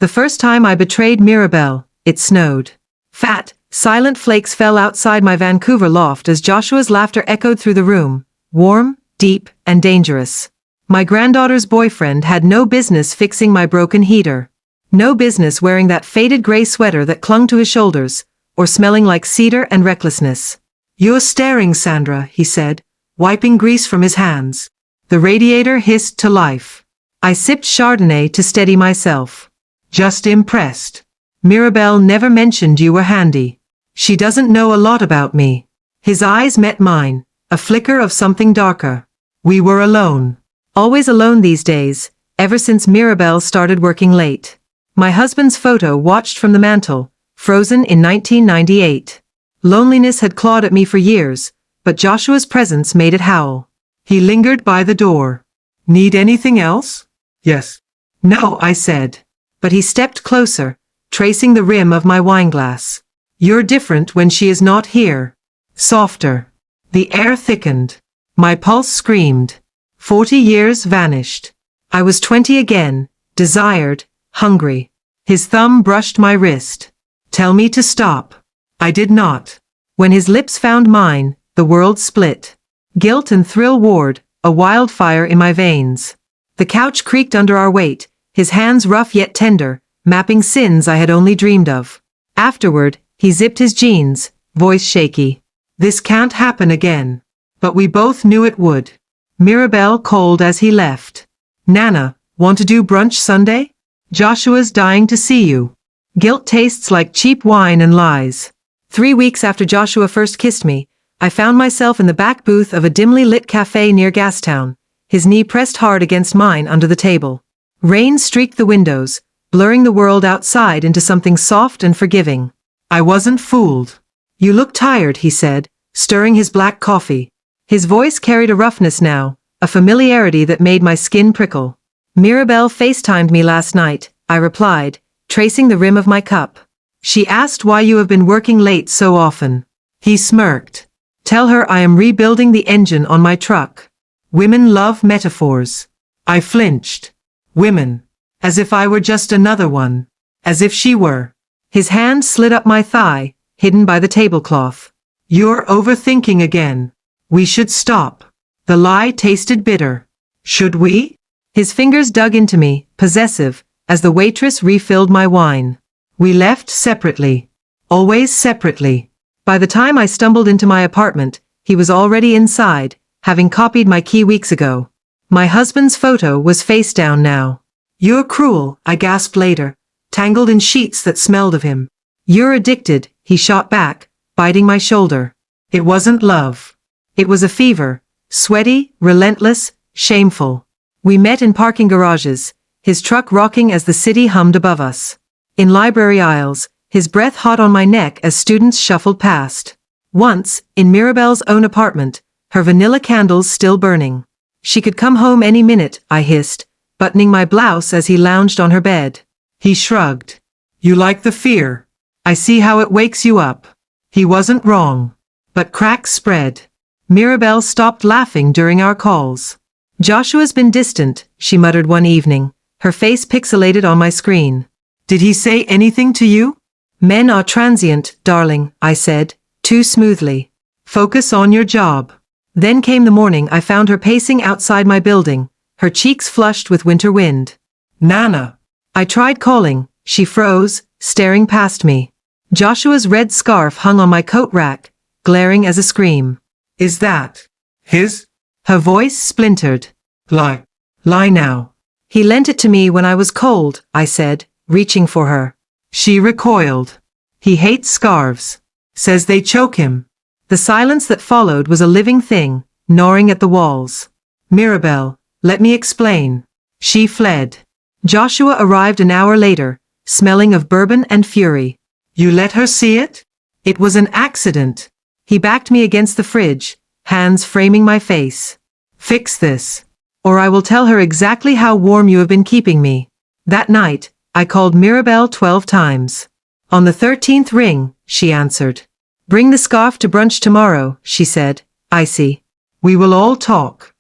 The first time I betrayed Mirabel, it snowed. Fat, silent flakes fell outside my Vancouver loft as Joshua's laughter echoed through the room, warm, deep, and dangerous. My granddaughter's boyfriend had no business fixing my broken heater. No business wearing that faded gray sweater that clung to his shoulders, or smelling like cedar and recklessness. "You're staring, Sandra," he said, wiping grease from his hands. The radiator hissed to life. I sipped Chardonnay to steady myself. "Just impressed. Mirabel never mentioned you were handy. She doesn't know a lot about me." His eyes met mine, a flicker of something darker. We were alone. Always alone these days, ever since Mirabel started working late. My husband's photo watched from the mantel, frozen in 1998. Loneliness had clawed at me for years, but Joshua's presence made it howl. He lingered by the door. "Need anything else?" "Yes." "No," I said. But he stepped closer, tracing the rim of my wineglass. "You're different when she is not here." Softer. The air thickened. My pulse screamed. 40 years vanished. I was 20 again, desired, hungry. His thumb brushed my wrist. "Tell me to stop." I did not. When his lips found mine, the world split. Guilt and thrill warred, a wildfire in my veins. The couch creaked under our weight, his hands rough yet tender, mapping sins I had only dreamed of. Afterward, he zipped his jeans, voice shaky. "This can't happen again." But we both knew it would. Mirabel called as he left. "Nana, want to do brunch Sunday? Joshua's dying to see you." Guilt tastes like cheap wine and lies. 3 weeks after Joshua first kissed me, I found myself in the back booth of a dimly lit cafe near Gastown, his knee pressed hard against mine under the table. Rain streaked the windows, blurring the world outside into something soft and forgiving. I wasn't fooled. "You look tired," he said, stirring his black coffee. His voice carried a roughness now, a familiarity that made my skin prickle. "Mirabel FaceTimed me last night," I replied, tracing the rim of my cup. "She asked why you have been working late so often." He smirked. "Tell her I am rebuilding the engine on my truck." Women love metaphors. I flinched. Women. As if I were just another one. As if she were. His hand slid up my thigh, hidden by the tablecloth. "You're overthinking again. We should stop." The lie tasted bitter. "Should we?" His fingers dug into me, possessive, as the waitress refilled my wine. We left separately. Always separately. By the time I stumbled into my apartment, he was already inside, having copied my key weeks ago. My husband's photo was face down now. "You're cruel," I gasped later, tangled in sheets that smelled of him. "You're addicted," he shot back, biting my shoulder. It wasn't love. It was a fever, sweaty, relentless, shameful. We met in parking garages, his truck rocking as the city hummed above us. In library aisles, his breath hot on my neck as students shuffled past. Once, in Mirabel's own apartment, her vanilla candles still burning. She could come home any minute, I hissed, buttoning my blouse as he lounged on her bed. He shrugged. "You like the fear. I see how it wakes you up." He wasn't wrong. But cracks spread. Mirabel stopped laughing during our calls. "Joshua's been distant," she muttered one evening, her face pixelated on my screen. "Did he say anything to you?" "Men are transient, darling," I said, too smoothly. "Focus on your job." Then came the morning I found her pacing outside my building, her cheeks flushed with winter wind. "Nana." I tried calling, she froze, staring past me. Joshua's red scarf hung on my coat rack, glaring as a scream. "Is that his?" Her voice splintered. Lie now." "He lent it to me when I was cold," I said, reaching for her. She recoiled. "He hates scarves. Says they choke him." The silence that followed was a living thing, gnawing at the walls. "Mirabel, let me explain." She fled. Joshua arrived an hour later, smelling of bourbon and fury. "You let her see it?" "It was an accident." He backed me against the fridge, hands framing my face. "Fix this, or I will tell her exactly how warm you have been keeping me." That night, I called Mirabel 12 times. On the 13th ring, she answered. "Bring the scarf to brunch tomorrow," she said, icy. "We will all talk."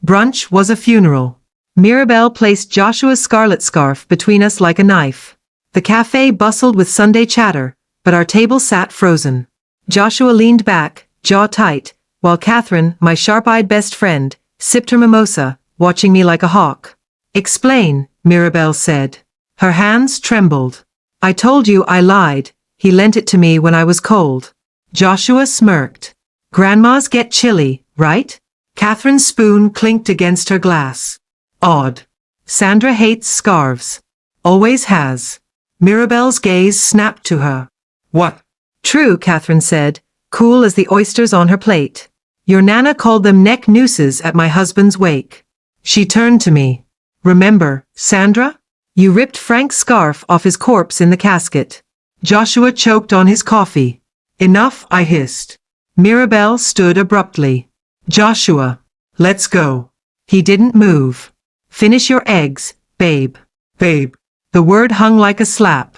Brunch was a funeral. Mirabel placed Joshua's scarlet scarf between us like a knife. The cafe bustled with Sunday chatter, but our table sat frozen. Joshua leaned back, jaw tight, while Catherine, my sharp-eyed best friend, sipped her mimosa, watching me like a hawk. "Explain," Mirabel said. Her hands trembled. "I told you I lied. He lent it to me when I was cold." Joshua smirked. "Grandmas get chilly, right?" Catherine's spoon clinked against her glass. "Odd. Sandra hates scarves. Always has." Mirabel's gaze snapped to her. "What?" "True," Catherine said, cool as the oysters on her plate. "Your Nana called them neck nooses at my husband's wake." She turned to me. "Remember, Sandra? You ripped Frank's scarf off his corpse in the casket." Joshua choked on his coffee. "Enough," I hissed. Mirabel stood abruptly. "Joshua, let's go." He didn't move. "Finish your eggs, babe." "Babe." The word hung like a slap.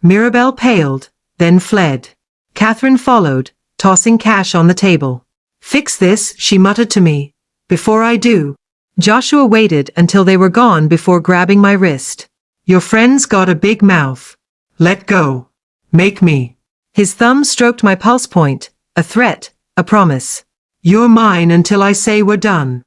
Mirabel paled, then fled. Catherine followed, tossing cash on the table. "Fix this," she muttered to me. "Before I do." Joshua waited until they were gone before grabbing my wrist. "Your friend's got a big mouth. Let go. Make me." His thumb stroked my pulse point, a threat, a promise. "You're mine until I say we're done."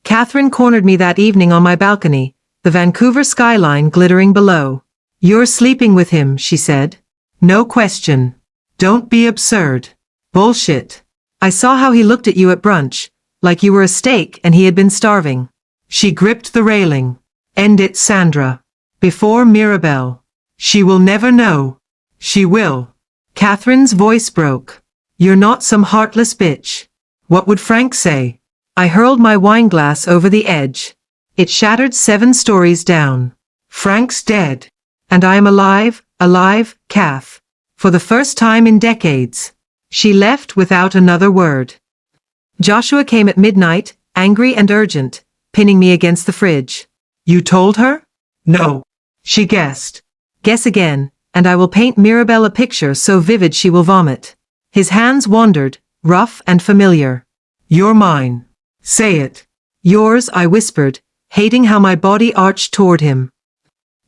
Catherine cornered me that evening on my balcony, the Vancouver skyline glittering below. "You're sleeping with him," she said. "No question. Don't be absurd." "Bullshit. I saw how he looked at you at brunch, like you were a steak and he had been starving." She gripped the railing. "End it, Sandra. Before Mirabel. She will never know." "She will." Catherine's voice broke. "You're not some heartless bitch. What would Frank say?" I hurled my wineglass over the edge. It shattered 7 stories down. "Frank's dead. And I am alive, Kath. For the first time in decades." She left without another word. Joshua came at midnight, angry and urgent, pinning me against the fridge. "You told her?" "No." She guessed. "Guess again, and I will paint Mirabel a picture so vivid she will vomit." His hands wandered, rough and familiar. "You're mine. Say it." "Yours," I whispered, hating how my body arched toward him.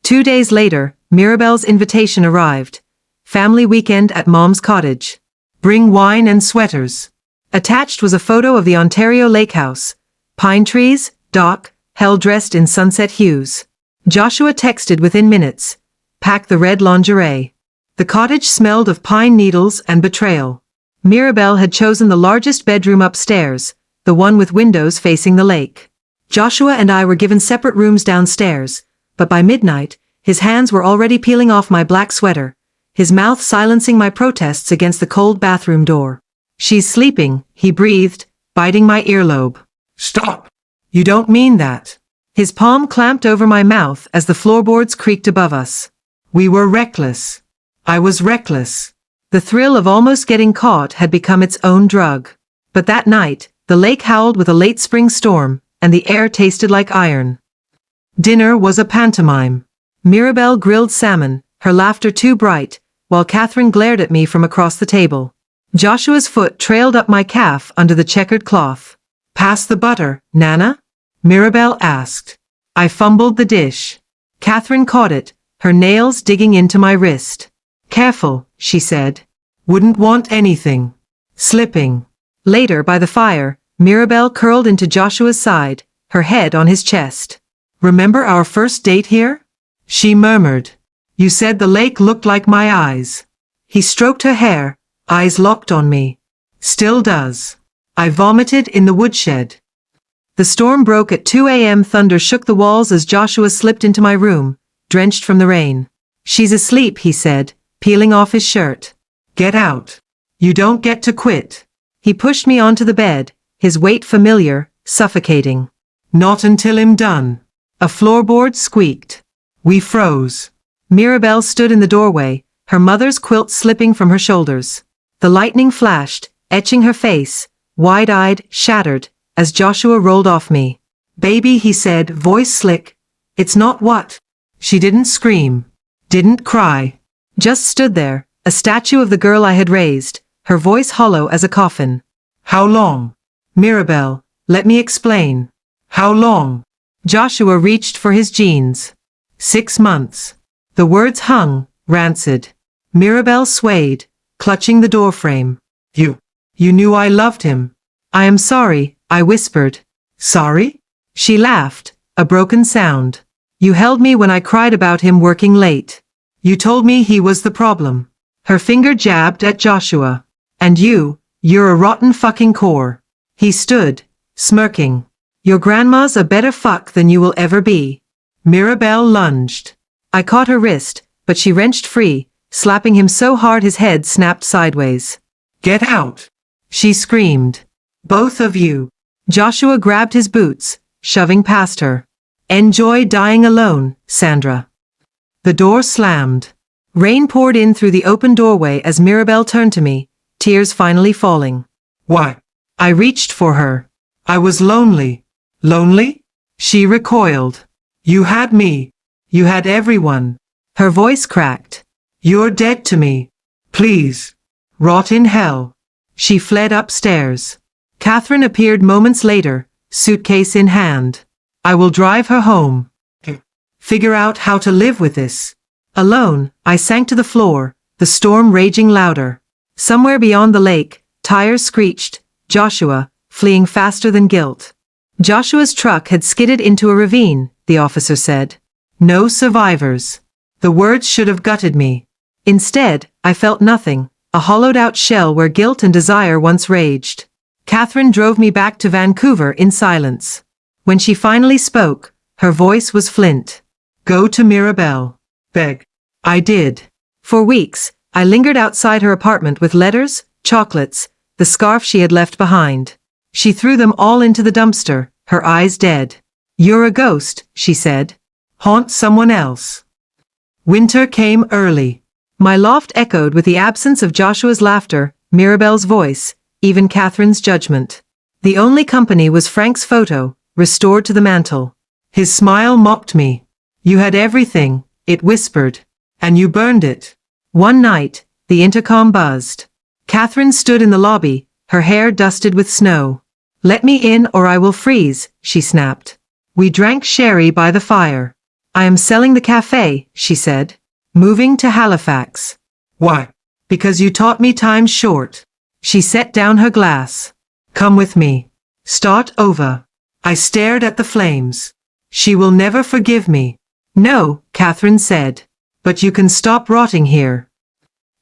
2 days later, Mirabel's invitation arrived. Family weekend at Mom's cottage. Bring wine and sweaters. Attached was a photo of the Ontario lake house. Pine trees, dock, hell dressed in sunset hues. Joshua texted within minutes. Pack the red lingerie. The cottage smelled of pine needles and betrayal. Mirabel had chosen the largest bedroom upstairs, the one with windows facing the lake. Joshua and I were given separate rooms downstairs, but by midnight, his hands were already peeling off my black sweater, his mouth silencing my protests against the cold bathroom door. "She's sleeping," he breathed, biting my earlobe. "Stop! You don't mean that." His palm clamped over my mouth as the floorboards creaked above us. We were reckless. I was reckless. The thrill of almost getting caught had become its own drug. But that night, the lake howled with a late spring storm, and the air tasted like iron. Dinner was a pantomime. Mirabel grilled salmon, her laughter too bright, while Catherine glared at me from across the table. Joshua's foot trailed up my calf under the checkered cloth. "Pass the butter, Nana?" Mirabel asked. I fumbled the dish. Catherine caught it, her nails digging into my wrist. "Careful," she said. "Wouldn't want anything slipping." Later, by the fire, Mirabel curled into Joshua's side, her head on his chest. "Remember our first date here?" She murmured. "You said the lake looked like my eyes." He stroked her hair, eyes locked on me. "Still does." I vomited in the woodshed. The storm broke at 2 a.m. Thunder shook the walls as Joshua slipped into my room, drenched from the rain. "She's asleep," he said, peeling off his shirt. "Get out. You don't get to quit." He pushed me onto the bed, his weight familiar, suffocating. "Not until I'm done." A floorboard squeaked. We froze. Mirabel stood in the doorway, her mother's quilt slipping from her shoulders. The lightning flashed, etching her face, wide-eyed, shattered, as Joshua rolled off me. "Baby," he said, voice slick. "It's not what?" She didn't scream. Didn't cry. Just stood there, a statue of the girl I had raised, her voice hollow as a coffin. "How long?" "Mirabel, let me explain." "How long?" Joshua reached for his jeans. 6 months. The words hung, rancid. Mirabel swayed, clutching the doorframe. You knew I loved him. I am sorry, I whispered. Sorry? She laughed, a broken sound. You held me when I cried about him working late. You told me he was the problem. Her finger jabbed at Joshua. And you're a rotten fucking core. He stood, smirking. Your grandma's a better fuck than you will ever be. Mirabel lunged. I caught her wrist, but she wrenched free, slapping him so hard his head snapped sideways. Get out! She screamed. Both of you. Joshua grabbed his boots, shoving past her. Enjoy dying alone, Sandra. The door slammed. Rain poured in through the open doorway as Mirabel turned to me, tears finally falling. Why? I reached for her. I was lonely. Lonely? She recoiled. You had me. You had everyone. Her voice cracked. You're dead to me. Please. Rot in hell. She fled upstairs. Catherine appeared moments later, suitcase in hand. I will drive her home. Figure out how to live with this. Alone, I sank to the floor, the storm raging louder. Somewhere beyond the lake, tires screeched, Joshua, fleeing faster than guilt. Joshua's truck had skidded into a ravine, the officer said. No survivors. The words should have gutted me. Instead, I felt nothing, a hollowed-out shell where guilt and desire once raged. Catherine drove me back to Vancouver in silence. When she finally spoke, her voice was flint. Go to Mirabel. Beg. I did. For weeks, I lingered outside her apartment with letters, chocolates, the scarf she had left behind. She threw them all into the dumpster, her eyes dead. You're a ghost, she said. Haunt someone else. Winter came early. My loft echoed with the absence of Joshua's laughter, Mirabel's voice, even Catherine's judgment. The only company was Frank's photo, restored to the mantel. His smile mocked me. You had everything, it whispered. And you burned it. One night, the intercom buzzed. Catherine stood in the lobby, her hair dusted with snow. Let me in or I will freeze, she snapped. We drank sherry by the fire. I am selling the cafe, she said. Moving to Halifax. Why? Because you taught me time's short. She set down her glass. Come with me. Start over. I stared at the flames. She will never forgive me. No, Catherine said. But you can stop rotting here.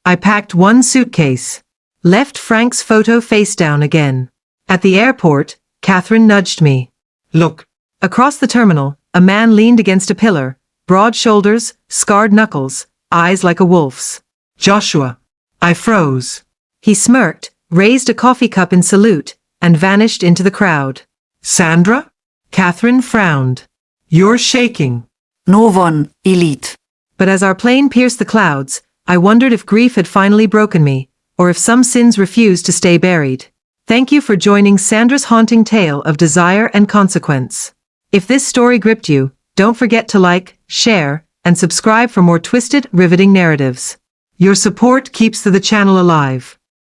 I packed one suitcase. Left Frank's photo face down again. At the airport, Catherine nudged me. Look. Across the terminal, a man leaned against a pillar, broad shoulders, scarred knuckles, eyes like a wolf's. Joshua. I froze. He smirked, raised a coffee cup in salute, and vanished into the crowd. Sandra? Catherine frowned. You're shaking. No one, elite. But as our plane pierced the clouds, I wondered if grief had finally broken me, or if some sins refused to stay buried. Thank you for joining Sandra's haunting tale of desire and consequence. If this story gripped you, don't forget to like, share, and subscribe for more twisted, riveting narratives. Your support keeps the channel alive.